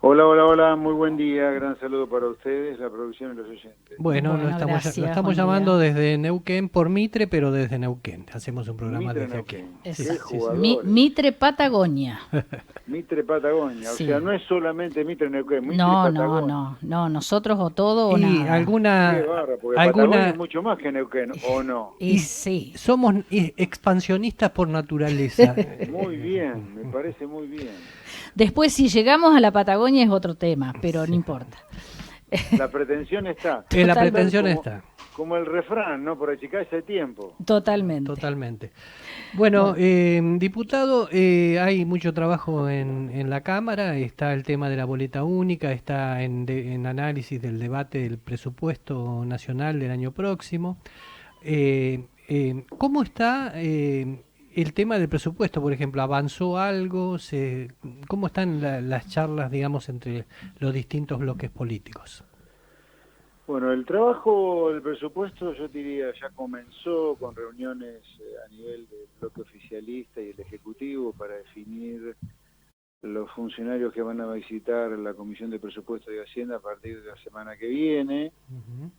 Hola, hola, hola, muy buen día, gran saludo para ustedes, la producción y los oyentes. Bueno, Bueno, lo gracias, estamos buen llamando día. desde Neuquén por Mitre, pero desde Neuquén. Hacemos un programa Mitre desde aquí. Neuquén, Sí, qué sí, sí. Exacto. jugadores. Mitre Patagonia. Mitre Patagonia, o sea, Sí. no es solamente Mitre Neuquén, Mitre No, no, Patagonia. no, no, nosotros o todo o Y nada. Qué alguna, barra, porque Patagonia es alguna, mucho más que Neuquén, ¿o no? Y y sí, somos expansionistas por naturaleza. Muy bien, me parece muy bien. después si llegamos a la Patagonia es otro tema, pero no Sí. importa. La pretensión está. La Esto es Totalmente, pretensión como, está, como el refrán, ¿no? Por achicarse el tiempo. totalmente. totalmente. Bueno, Bueno, diputado, hay mucho trabajo en la Cámara, está el tema de la boleta única, está en análisis del debate del presupuesto nacional del año próximo. ¿Cómo está el tema del presupuesto, por ejemplo? ¿Avanzó algo? ¿Cómo están las charlas, digamos, entre los distintos bloques políticos? Bueno, el trabajo del presupuesto, yo diría, ya comenzó con reuniones a nivel del bloque oficialista y el ejecutivo para definir los funcionarios que van a visitar la Comisión de Presupuesto y Hacienda a partir de la semana que viene. Ujú.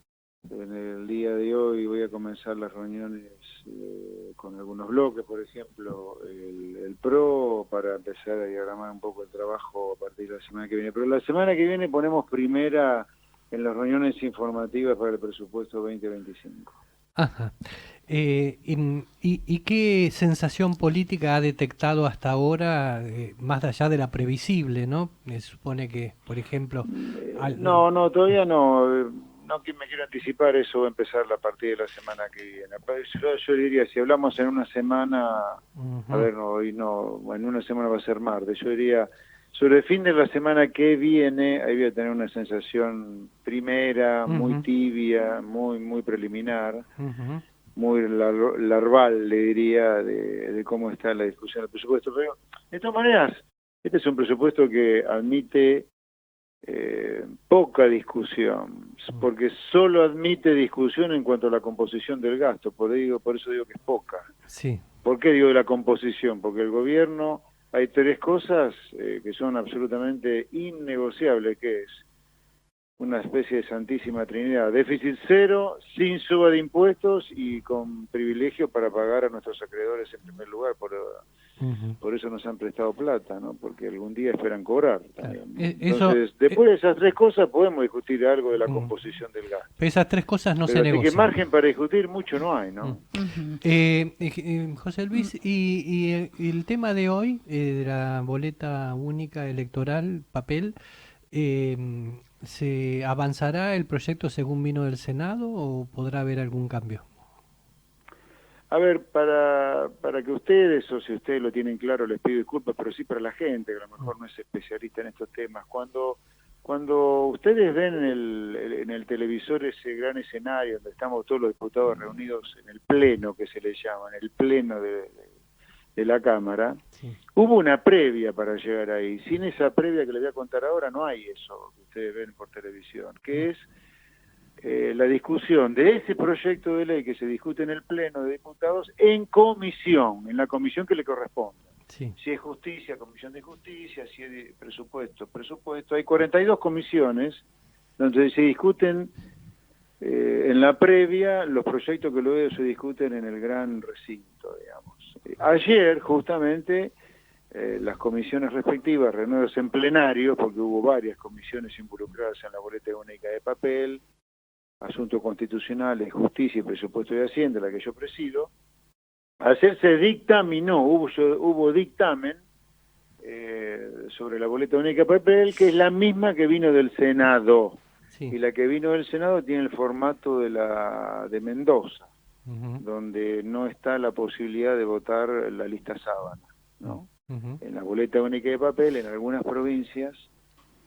En el día de hoy voy a comenzar las reuniones con algunos bloques, por ejemplo, el PRO, para empezar a diagramar un poco el trabajo a partir de la semana que viene. Pero la semana que viene ponemos primera en las reuniones informativas para el presupuesto 2025. Ajá. ¿Y qué sensación política ha detectado hasta ahora, más allá de la previsible, ¿no? Me supone que, por ejemplo, No, no, todavía no. No me quiero anticipar, eso va a empezar a partir de la semana que viene. Yo diría, si hablamos en una semana, a ujú, ver, no, hoy no, en una semana va a ser martes, yo diría, sobre el fin de la semana que viene, ahí voy a tener una sensación primera, muy ujú, tibia, muy preliminar, ujú, muy larval, le diría, de cómo está la discusión del presupuesto. Pero, de todas maneras, este es un presupuesto que admite poca discusión, ujú. porque solo admite discusión en cuanto a la composición del gasto, por eso digo que es poca. Sí. ¿Por qué digo de la composición? Porque el gobierno, hay tres cosas que son absolutamente innegociables, que es una especie de santísima trinidad: déficit cero, sin suba de impuestos y con privilegio para pagar a nuestros acreedores en primer lugar. Ujú. Por eso nos han prestado plata, ¿no? Porque algún día esperan cobrar Claro. también, ¿no? Eso, Entonces, después de esas tres cosas podemos discutir algo de la mm, composición del gasto. esas tres cosas no se Pero así que negocian. margen para discutir mucho no hay, Mm. ¿no? ujú. José Mm, Luis, y el tema de hoy, de la boleta única electoral, papel, eh, ¿se avanzará el proyecto según vino del Senado o podrá haber algún cambio? A ver, para que ustedes, o si ustedes lo tienen claro, les pido disculpas, pero sí para la gente, que a lo Mm, mejor no es especialista en estos temas, cuando ustedes ven en el televisor ese gran escenario donde estamos todos los diputados reunidos en el pleno, que se le llama, en el pleno de la Cámara, sí. hubo una previa para llegar ahí. Sin esa previa que les voy a contar ahora no hay eso que ustedes ven por televisión, Mm, que es la discusión de ese proyecto de ley que se discute en el Pleno de Diputados en comisión, en la comisión que le corresponda. sí. Si es justicia, comisión de justicia; si es presupuesto, presupuesto. Hay 42 comisiones donde se discuten en la previa los proyectos que luego se discuten en el gran recinto, digamos. Ayer, justamente, las comisiones respectivas, reunidas en plenario, porque hubo varias comisiones involucradas en la boleta única de papel, Asuntos Constitucionales, Justicia y Presupuesto de Hacienda, la que yo presido. Ayer se dictaminó, hubo dictamen sobre la boleta única de papel, que es la misma que vino del Senado. Sí. Y la que vino del Senado tiene el formato de Mendoza, Ujú, donde no está la posibilidad de votar la lista sábana, mm, ¿no? ujú, En la boleta única de papel, en algunas provincias,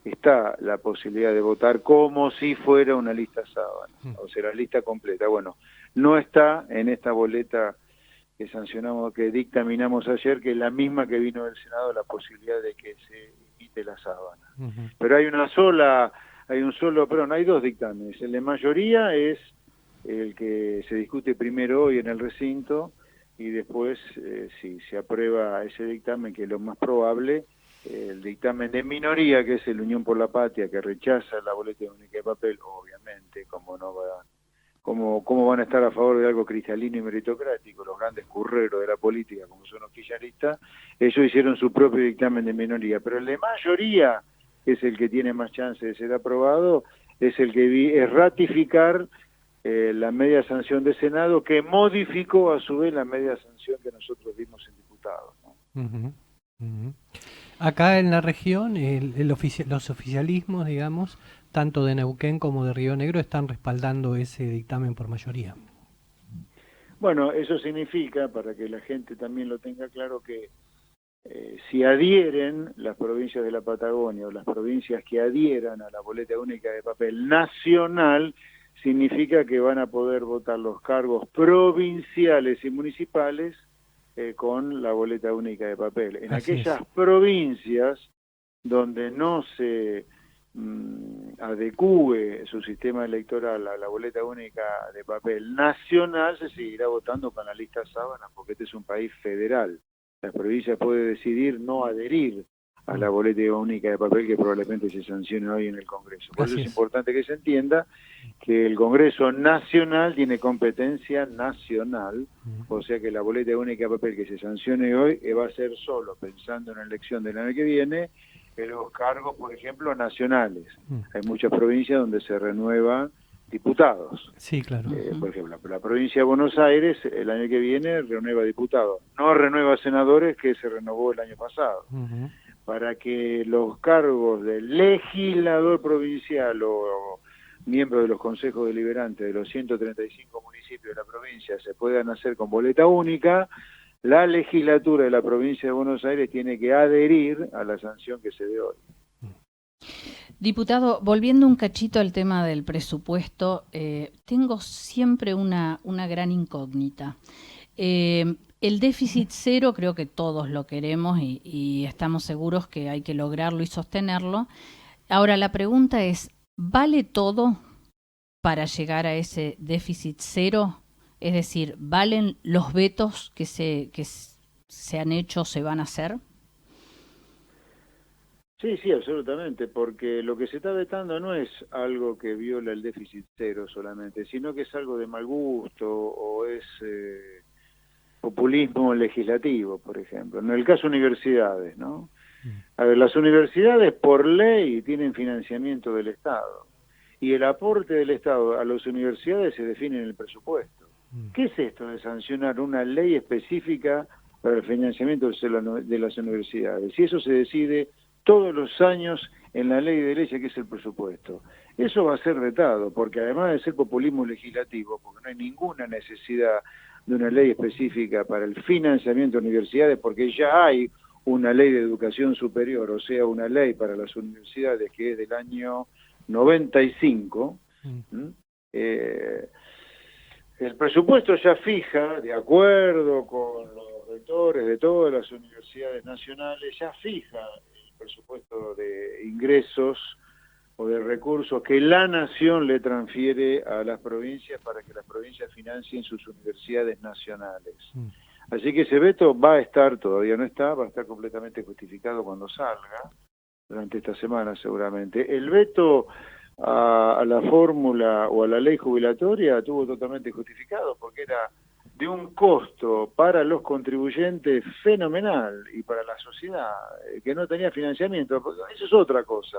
está la posibilidad de votar como si fuera una lista sábana, mm, o sea, la lista completa. Bueno, no está en esta boleta que sancionamos, que dictaminamos ayer, que es la misma que vino del Senado, la posibilidad de que se imite la sábana. ujú. Pero perdón, hay dos dictámenes. El de mayoría es el que se discute primero hoy en el recinto, y después, si se aprueba ese dictamen, que es lo más probable, el dictamen de minoría, que es el Unión por la Patria, que rechaza la boleta única de papel, obviamente, ¿cómo van a estar a favor de algo cristalino y meritocrático? Los grandes curreros de la política, como son los kirchneristas, ellos hicieron su propio dictamen de minoría, pero el de mayoría, que es el que tiene más chance de ser aprobado, es el que es ratificar la media sanción de Senado, que modificó a su vez la media sanción que nosotros dimos en diputados, ¿no? Ujú, ujú. Acá en la región, los oficialismos, digamos, tanto de Neuquén como de Río Negro, están respaldando ese dictamen por mayoría. Bueno, eso significa, para que la gente también lo tenga claro, que si adhieren las provincias de la Patagonia o las provincias que adhieran a la boleta única de papel nacional, significa que van a poder votar los cargos provinciales y municipales con la boleta única de papel. En Así aquellas es. provincias donde no se adecúe su sistema electoral a la boleta única de papel nacional, se seguirá votando con la lista sábana, porque este es un país federal. La provincia puede decidir no adherir a la boleta única de papel que probablemente se sancione hoy en el Congreso. Por eso Así es es. importante que se entienda que el Congreso Nacional tiene competencia nacional, o sea que la boleta única de papel que se sancione hoy va a ser solo, pensando en la elección del año que viene, en los cargos, por ejemplo, nacionales. Hay muchas provincias donde se renueva diputados. Sí, claro. Por ejemplo, la provincia de Buenos Aires el año que viene renueva diputados, no renueva senadores, que se renovó el año pasado. Ujú. Para que los cargos de legislador provincial o miembro de los consejos deliberantes de los 135 municipios de la provincia se puedan hacer con boleta única, la legislatura de la provincia de Buenos Aires tiene que adherir a la sanción que se dé hoy. Diputado, volviendo un cachito al tema del presupuesto, tengo siempre una gran incógnita. El déficit cero creo que todos lo queremos y estamos seguros que hay que lograrlo y sostenerlo. Ahora la pregunta es, ¿vale todo para llegar a ese déficit cero? Es decir, ¿valen los vetos que se han hecho, se van a hacer? Sí, sí, absolutamente, porque lo que se está vetando no es algo que viola el déficit cero solamente, sino que es algo de mal gusto o es populismo legislativo, por ejemplo. En el caso de universidades, ¿no? A ver, las universidades por ley tienen financiamiento del Estado y el aporte del Estado a las universidades se define en el presupuesto. ¿Qué es esto de sancionar una ley específica para el financiamiento de las universidades? Si eso se decide todos los años en la ley de leyes, que es el presupuesto. Eso va a ser vetado, porque además de ser populismo legislativo, porque no hay ninguna necesidad de una ley específica para el financiamiento de universidades, porque ya hay una ley de educación superior, o sea, una ley para las universidades que es del año 95. El presupuesto ya fija, de acuerdo con los rectores de todas las universidades nacionales, ya fija el presupuesto de ingresos o de recursos que la nación le transfiere a las provincias para que las provincias financien sus universidades nacionales. Así que ese veto va a estar, todavía no está, va a estar completamente justificado cuando salga, durante esta semana seguramente. El veto a la fórmula o a la ley jubilatoria estuvo totalmente justificado porque era de un costo para los contribuyentes fenomenal y para la sociedad, que no tenía financiamiento. Eso es otra cosa.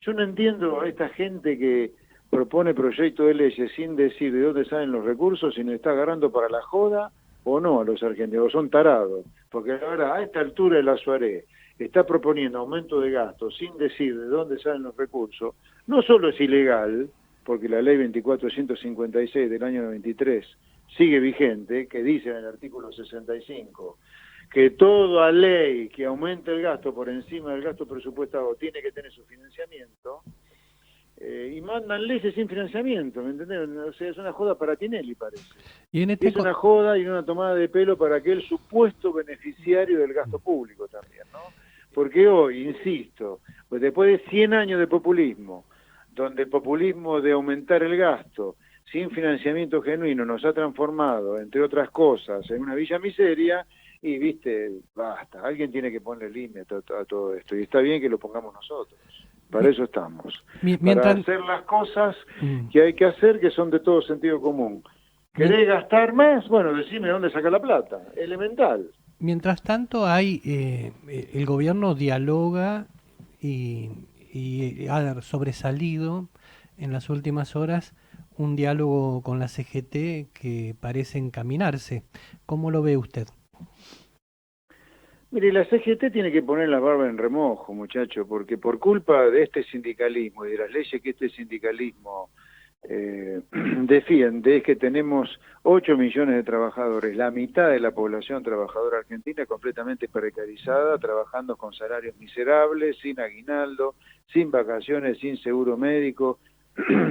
Yo no entiendo a esta gente que propone proyectos de leyes sin decir de dónde salen los recursos, si nos está agarrando para la joda o no a los argentinos, o son tarados, porque ahora a esta altura de la Suárez está proponiendo aumento de gastos sin decir de dónde salen los recursos. No solo es ilegal, porque la ley 2456 del año 93 sigue vigente, que dice en el artículo 65 que toda ley que aumente el gasto por encima del gasto presupuestado tiene que tener su financiamiento, y mandan leyes sin financiamiento, ¿me entendés? O sea, es una joda para Tinelli, parece. Y en Es una joda y una tomada de pelo para aquel supuesto beneficiario del gasto público también, ¿no? Porque hoy, insisto, pues después de 100 años de populismo, donde el populismo de aumentar el gasto sin financiamiento genuino nos ha transformado, entre otras cosas, en una villa miseria, Y viste, basta, alguien tiene que ponerle límite a todo esto, y está bien que lo pongamos nosotros. Para eso estamos. Para hacer las cosas que hay que hacer, que son de todo sentido común. ¿Querés gastar más? Bueno, decime dónde saca la plata. Elemental. Mientras tanto, el gobierno dialoga y ha sobresalido en las últimas horas un diálogo con la CGT que parece encaminarse. ¿Cómo lo ve usted? Mire, la CGT tiene que poner la barba en remojo, muchacho, porque por culpa de este sindicalismo y de las leyes que este sindicalismo defiende, es que tenemos 8 millones de trabajadores, la mitad de la población trabajadora argentina completamente precarizada, trabajando con salarios miserables, sin aguinaldo, sin vacaciones, sin seguro médico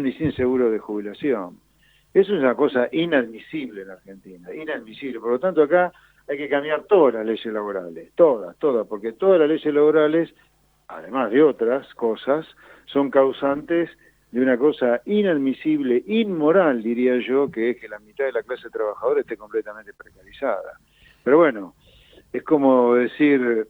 y sin seguro de jubilación. Eso es una cosa inadmisible en Argentina, inadmisible. Por lo tanto, acá hay que cambiar todas las leyes laborales, todas, porque todas las leyes laborales, además de otras cosas, son causantes de una cosa inadmisible, inmoral, diría yo, que es que la mitad de la clase trabajadora esté completamente precarizada. Pero bueno, es como decir,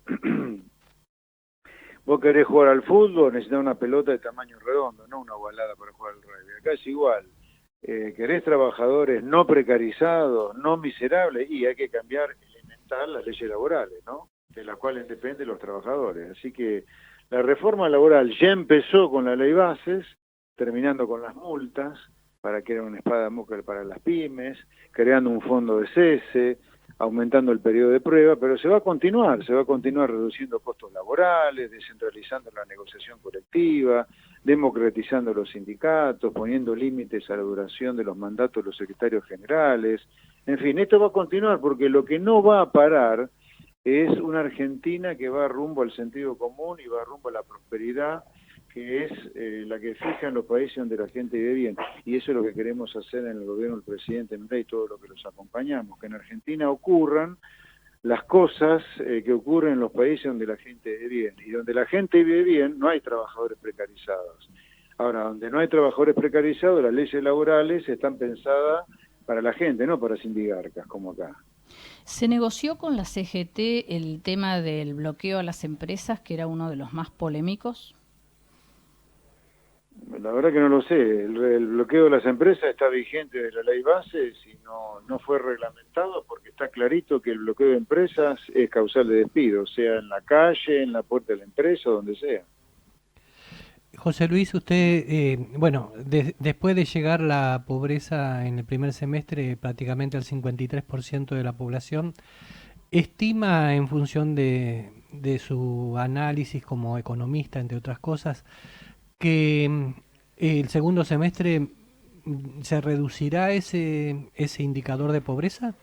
vos querés jugar al fútbol, necesitas una pelota de tamaño redondo, no una ovalada para jugar al rugby. Acá es igual. Querés trabajadores no precarizados, no miserables, y hay que cambiar elemental las leyes laborales, ¿no? De las cuales dependen los trabajadores. Así que la reforma laboral ya empezó con la ley bases, terminando con las multas, para que era una espada de Damocles para las pymes, creando un fondo de cese, aumentando el periodo de prueba, pero se va a continuar reduciendo costos laborales, descentralizando la negociación colectiva, democratizando los sindicatos, poniendo límites a la duración de los mandatos de los secretarios generales. En fin, esto va a continuar porque lo que no va a parar es una Argentina que va rumbo al sentido común y va rumbo a la prosperidad, que es la que fija en los países donde la gente vive bien. Y eso es lo que queremos hacer en el gobierno del presidente Milei y todo lo que los acompañamos, que en Argentina ocurran las cosas que ocurren en los países donde la gente vive bien. Y donde la gente vive bien no hay trabajadores precarizados. Ahora, donde no hay trabajadores precarizados, las leyes laborales están pensadas para la gente, no para sindigarcas, como acá. ¿Se negoció con la CGT el tema del bloqueo a las empresas, que era uno de los más polémicos? La verdad que no lo sé. El bloqueo de las empresas está vigente de la ley base y no fue reglamentado porque está clarito que el bloqueo de empresas es causal de despido, sea en la calle, en la puerta de la empresa, donde sea. José Luis, usted, después de llegar la pobreza en el primer semestre prácticamente al 53% de la población, estima en función de su análisis como economista, entre otras cosas, que el segundo semestre se reducirá ese indicador de pobreza.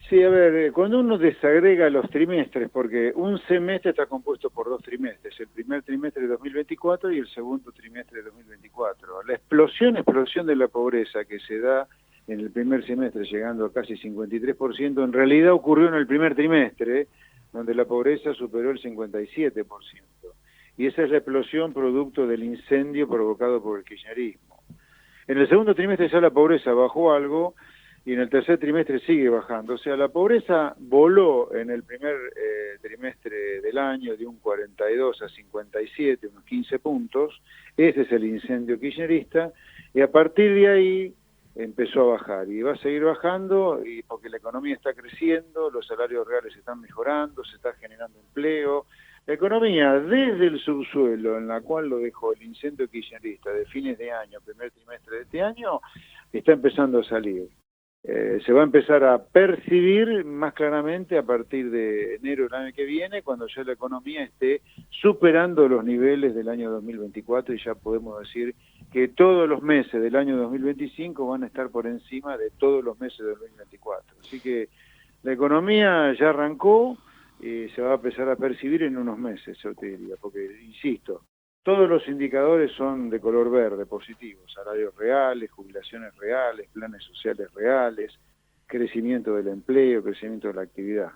Sí, a ver, cuando uno desagrega los trimestres, porque un semestre está compuesto por 2 trimestres, el primer trimestre de 2024 y el segundo trimestre de 2024. La explosión de la pobreza que se da en el primer semestre, llegando a casi 53%, en realidad ocurrió en el primer trimestre, donde la pobreza superó el 57%. Y esa es la explosión producto del incendio provocado por el kirchnerismo. En el segundo trimestre ya la pobreza bajó algo, y en el tercer trimestre sigue bajando. O sea, la pobreza voló en el primer trimestre del año de un 42 a 57, unos 15 puntos. Ese es el incendio kirchnerista, y a partir de ahí empezó a bajar, y va a seguir bajando, y porque la economía está creciendo, los salarios reales están mejorando, se está generando empleo. La economía, desde el subsuelo, en la cual lo dejó el incendio kirchnerista de fines de año, primer trimestre de este año, está empezando a salir. Se va a empezar a percibir más claramente a partir de enero del año que viene, cuando ya la economía esté superando los niveles del año 2024, y ya podemos decir que todos los meses del año 2025 van a estar por encima de todos los meses del 2024. Así que la economía ya arrancó y se va a empezar a percibir en unos meses, yo te diría, porque, insisto, todos los indicadores son de color verde, positivos: salarios reales, jubilaciones reales, planes sociales reales, crecimiento del empleo, crecimiento de la actividad.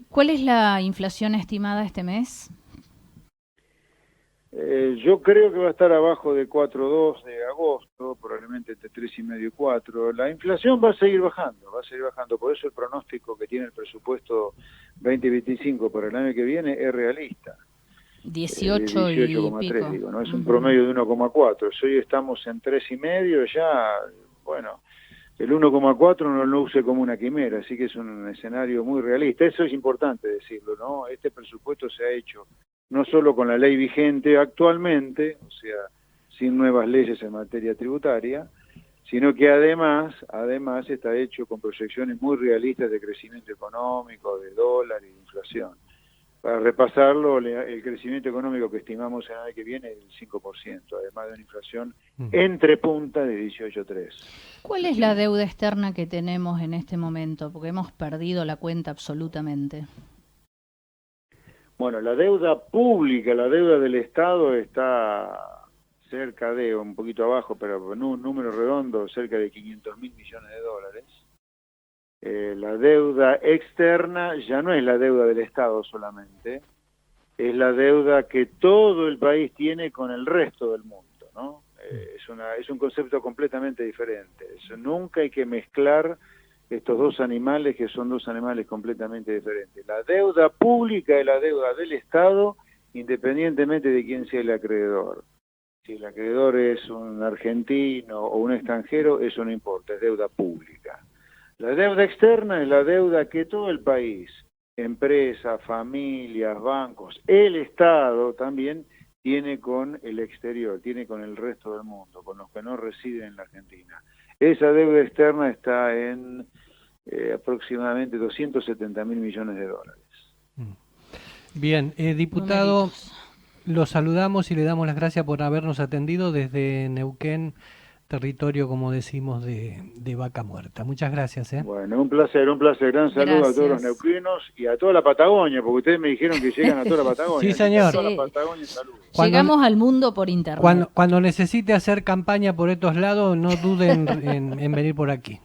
¿Cuál es la inflación estimada este mes? Yo creo que va a estar abajo de 4,2 de agosto, probablemente entre 3,5 y 4. La inflación va a seguir bajando, por eso el pronóstico que tiene el presupuesto 2025 para el año que viene es realista. 18 y 18,3, pico. digo, ¿no? Es un promedio de 1,4. Si hoy estamos en 3,5, ya, bueno, el 1,4 no lo use como una quimera, así que es un escenario muy realista. Eso es importante decirlo, ¿no? Este presupuesto se ha hecho no solo con la ley vigente actualmente, o sea, sin nuevas leyes en materia tributaria, sino que además está hecho con proyecciones muy realistas de crecimiento económico, de dólar y de inflación. Para repasarlo, el crecimiento económico que estimamos el año que viene es del 5%, además de una inflación entre punta de 18,3. ¿Cuál es la deuda externa que tenemos en este momento? Porque hemos perdido la cuenta absolutamente. Bueno, la deuda pública, la deuda del Estado está cerca de, un poquito abajo, pero en un número redondo, cerca de 500.000 millones de dólares. La deuda externa ya no es la deuda del Estado solamente, es la deuda que todo el país tiene con el resto del mundo, ¿no? Es un concepto completamente diferente. Nunca hay que mezclar estos dos animales, que son dos animales completamente diferentes. La deuda pública es la deuda del Estado, independientemente de quién sea el acreedor. Si el acreedor es un argentino o un extranjero, eso no importa, es deuda pública. La deuda externa es la deuda que todo el país, empresas, familias, bancos, el Estado también tiene con el exterior, tiene con el resto del mundo, con los que no residen en la Argentina. Esa deuda externa está en aproximadamente 270.000 millones de dólares. Bien, diputado, lo saludamos y le damos las gracias por habernos atendido desde Neuquén, territorio, como decimos, de Vaca Muerta. Muchas gracias. Bueno, un placer. Gran saludo a todos los neuquinos y a toda la Patagonia, porque ustedes me dijeron que llegan a toda la Patagonia. Sí, señor. A toda la Patagonia, saludos. Llegamos al mundo por internet. Cuando necesite hacer campaña por estos lados, no duden en venir por aquí.